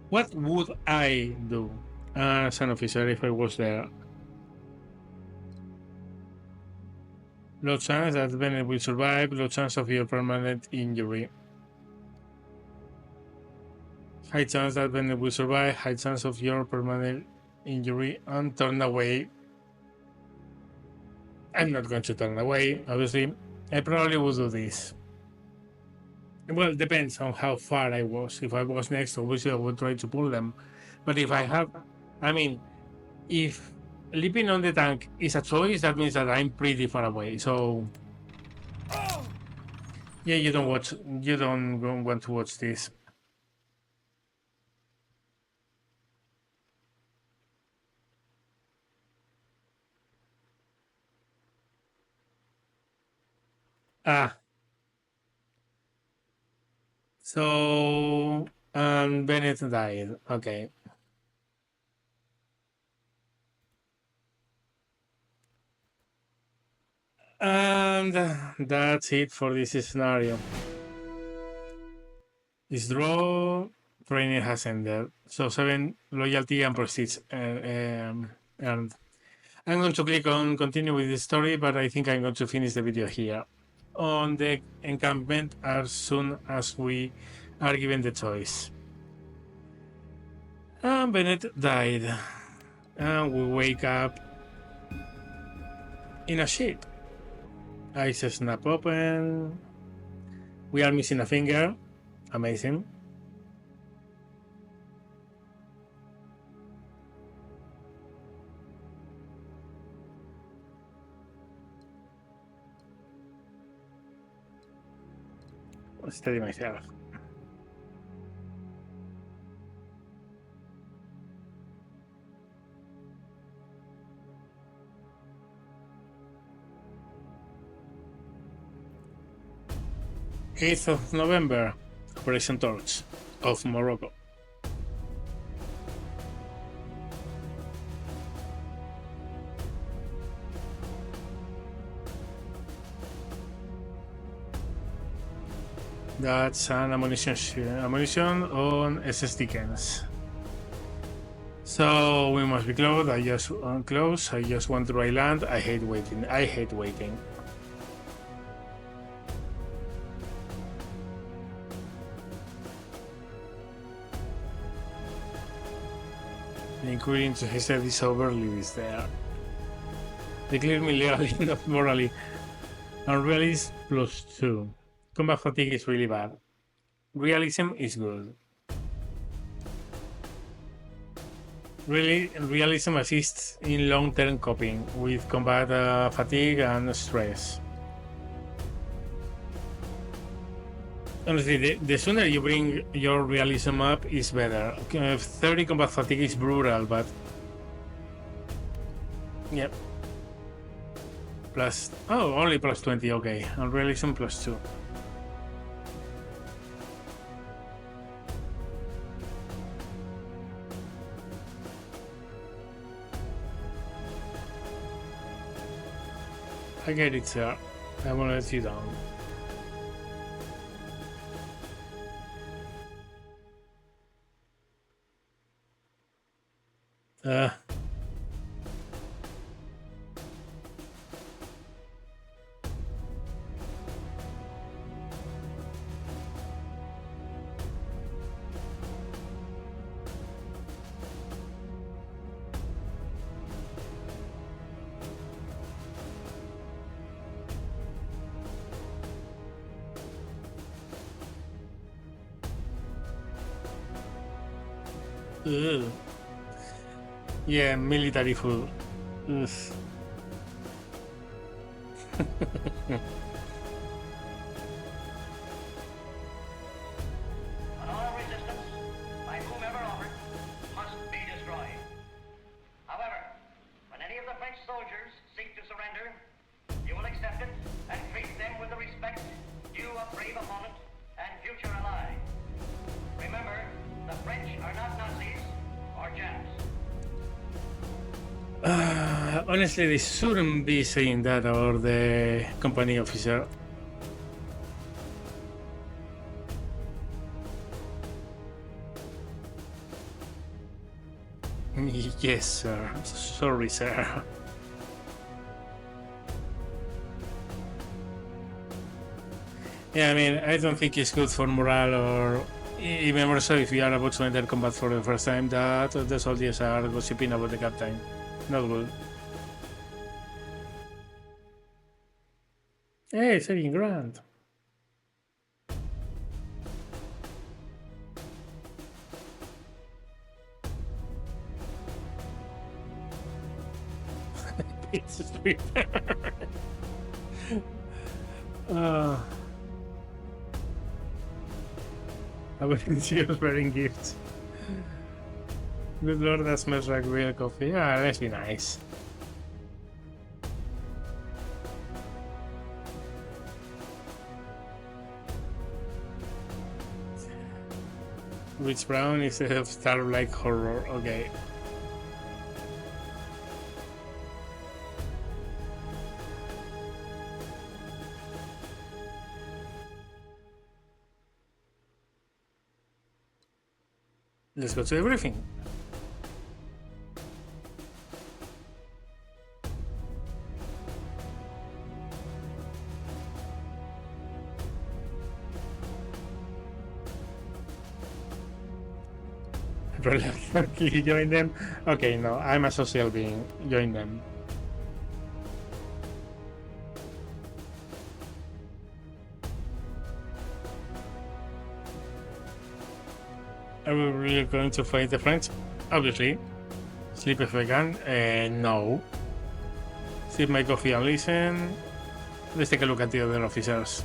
what would I do as an officer if I was there? Low chance that Bennett will survive, low chance of your permanent injury. High chance that Bennett will survive, high chance of your permanent injury, and turn away. I'm not going to turn away, obviously. I probably would do this. Well, it depends on how far I was. If I was next, obviously I would try to pull them. But if I have, I mean, if leaping on the tank is a choice, that means that I'm pretty far away. So, yeah, you don't want to watch this. So, Bennett died. Okay. And that's it for this scenario. This draw training has ended. So 7 loyalty and prestige earned. I'm going to click on continue with the story, but I think I'm going to finish the video here. On the encampment as soon as we are given the choice. And Bennett died. And we wake up in a ship. Eyes snap open. We are missing a finger. Amazing. Steady myself. th of November, Operation Torch of Morocco. That's an ammunition on SSD cans. So we must be close. I just close. I just want to dry land. I hate waiting. I hate waiting. Including to he said this overly is there. They clear me legally, not morally. And realism +2. Combat fatigue is really bad. Realism is good. Realism assists in long-term coping with combat fatigue and stress. Honestly, the sooner you bring your realism up is better. 30 combat fatigue is brutal, but yep. Plus, oh, only +20, okay. And realism +2. I get it, sir. I won't let you down. Ugh. Yeah, military food. Ugh. And all resistance, by whomever offered, must be destroyed. However, when any of the French soldiers seek to surrender, you will accept it and treat them with the respect due a brave opponent and future ally. Remember, the French are not Nazis or Japs. Honestly, they shouldn't be saying that about the company officer. Yes, sir. Sorry, sir. Yeah, I mean, I don't think it's good for morale, or even more so if you are about to enter combat for the first time, that the soldiers are gossiping about the captain. Not good. Hey, saving Grant. It's sweet. I wouldn't see us wearing gifts. Good lord, that smells like real coffee. Yeah, let's be nice. Rich Brown instead of Star-like horror. Okay. let's go to the briefing. Reluctantly join them. Okay, no, I'm a social being. Join them. Are we really going to fight the French? Obviously. Sleep if I can. No. Sip my coffee and listen. Let's take a look at the other officers.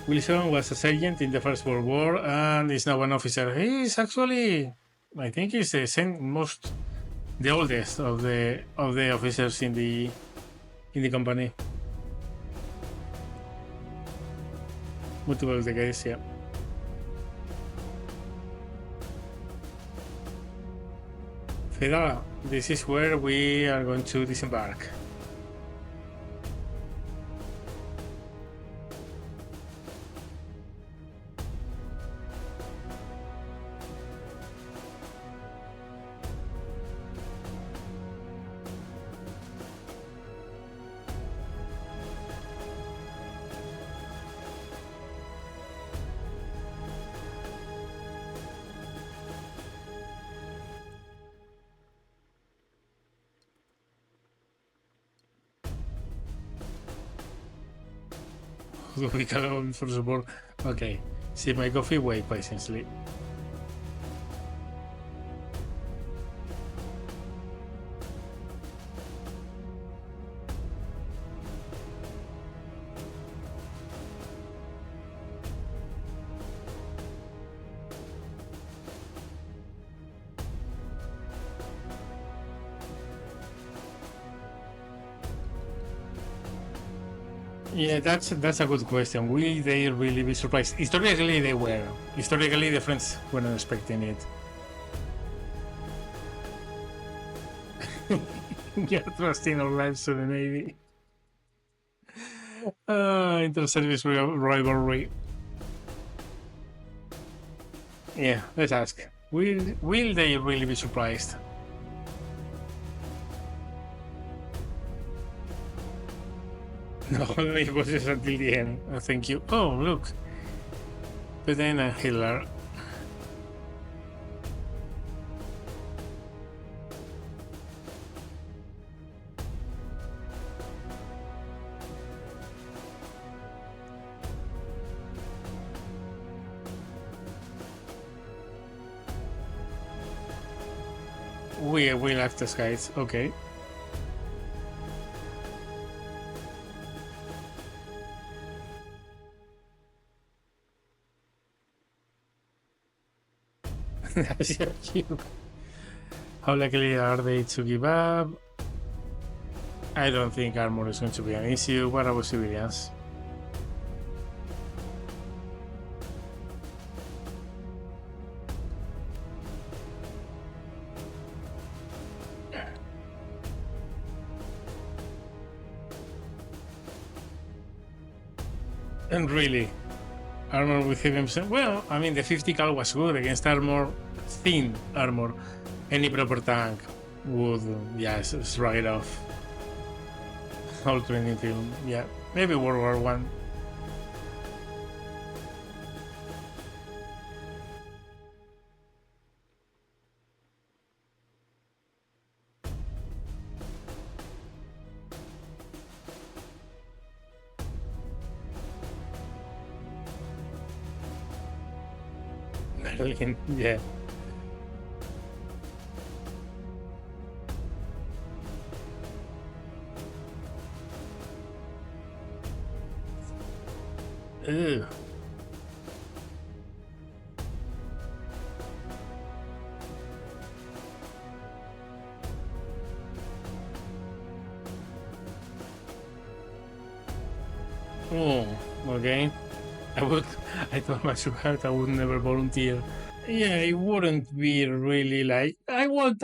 Wilson was a sergeant in the First World War and is now an officer. He's actually, I think, he's the oldest of the officers in the company. Multiple decades, yeah. Fedora, this is where we are going to disembark. We can go for support. Okay, sip my coffee, wait patiently. Yeah, that's a good question. Will they really be surprised? Historically, they were. Historically, the French weren't expecting it. You're trusting our lives to the Navy. Inter-service rivalry. Yeah, let's ask. Will they really be surprised? No, it was just until the end. Thank you. Oh, look. Petain and Hitler. We left the skies. Okay. That's so cute. How likely are they to give up? I don't think armor is going to be an issue. What about civilians? And really, armor with heavy. Well, I mean, the 50 cal was good against armor, thin armor. Any proper tank would, yes, shrug it off. Whole training film, yeah. Maybe World War One. Berlin, yeah. Ew. Oh, okay. I told my sweetheart I would never volunteer. Yeah, it wouldn't be really like, I want,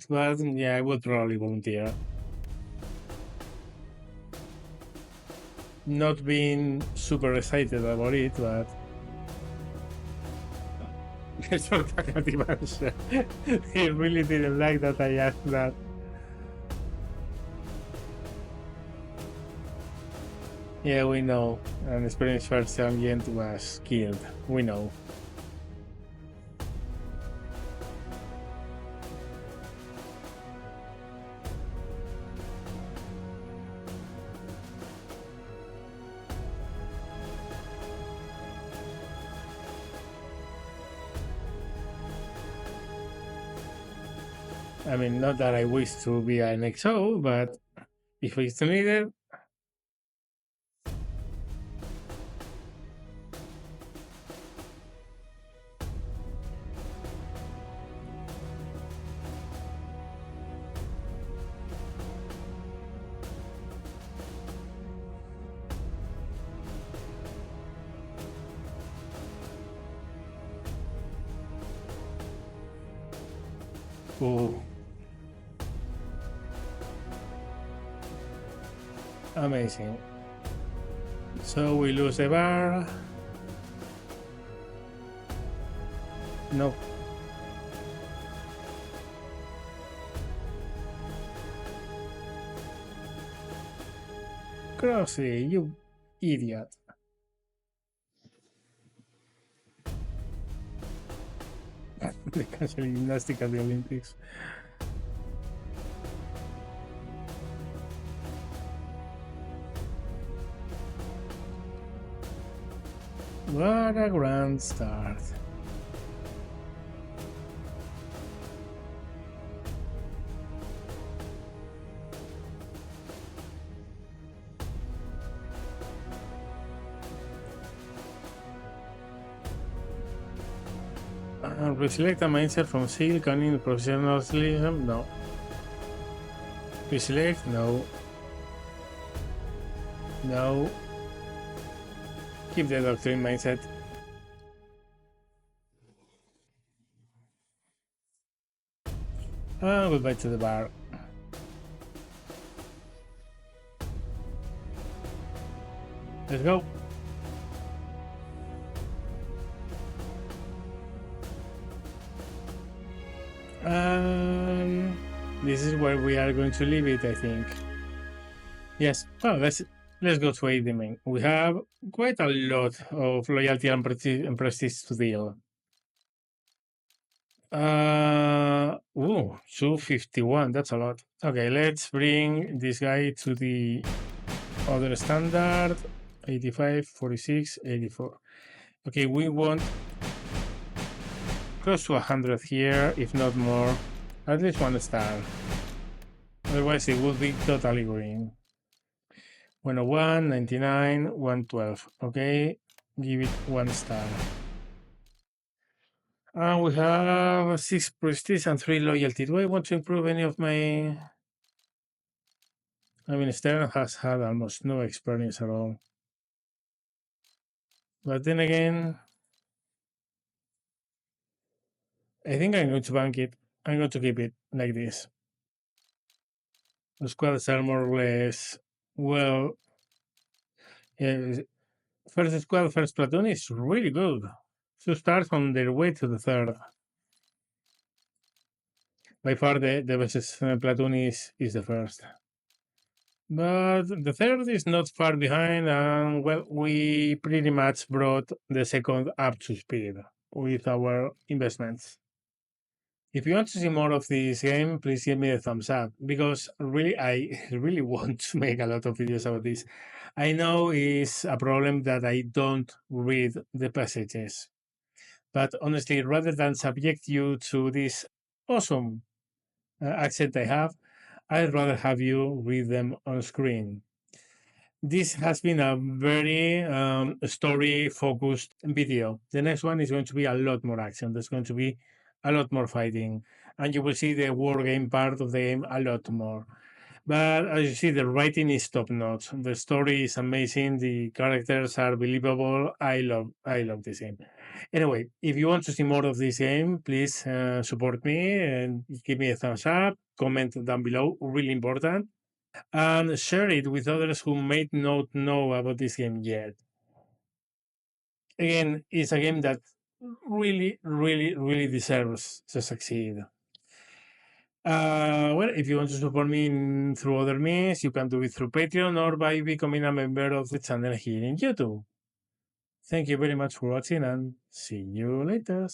but yeah, I would probably volunteer. Not being super excited about it, but It's not talkative answer. He really didn't like that I asked that. Yeah, we know. An experienced first agent was killed. We know. I mean, not that I wish to be an XO, but if it's needed, ooh. Amazing. So we lose the bar. No. Crossy, you idiot. They cancel gymnastics at the Olympics. What a grand start. Reselect a mindset from seal, cunning, professionalism? No. Reselect? No. No. Keep the doctrine mindset. Goodbye to the bar. Let's go. This is where we are going to leave it, I think. Yes. Oh, let's go to ADMing. We have quite a lot of loyalty and prestige to deal. 251. That's a lot. Okay, let's bring this guy to the other standard. 85, 46, 84. Okay, we want close to 100 here, if not more. At least 1 star. Otherwise, it would be totally green. 101, 99, 112. Okay, give it 1 star. And we have 6 prestige and 3 loyalty. Do I want to improve any of my... I mean, Stern has had almost no experience at all. But then again, I think I'm going to bank it. I'm going to keep it like this. The squads are more or less, well, first squad, first platoon is really good. 2 stars on their way to the 3rd. By far, the best platoon is the 1st. But the 3rd is not far behind, and well, we pretty much brought the 2nd up to speed with our investments. If you want to see more of this game, please give me a thumbs up, because really, I really want to make a lot of videos about this. I know it's a problem that I don't read the passages, but honestly, rather than subject you to this awesome accent I have, I'd rather have you read them on screen. This has been a very story-focused video. The next one is going to be a lot more action. There's going to be a lot more fighting, and you will see the war game part of the game a lot more. But as you see, the writing is top-notch. The story is amazing. The characters are believable. I love this game. Anyway, if you want to see more of this game, please support me and give me a thumbs up. Comment down below, really important. And share it with others who may not know about this game yet. Again, it's a game that really, really, really deserves to succeed. Well, if you want to support me through other means, you can do it through Patreon or by becoming a member of the channel here in YouTube. Thank you very much for watching and see you later.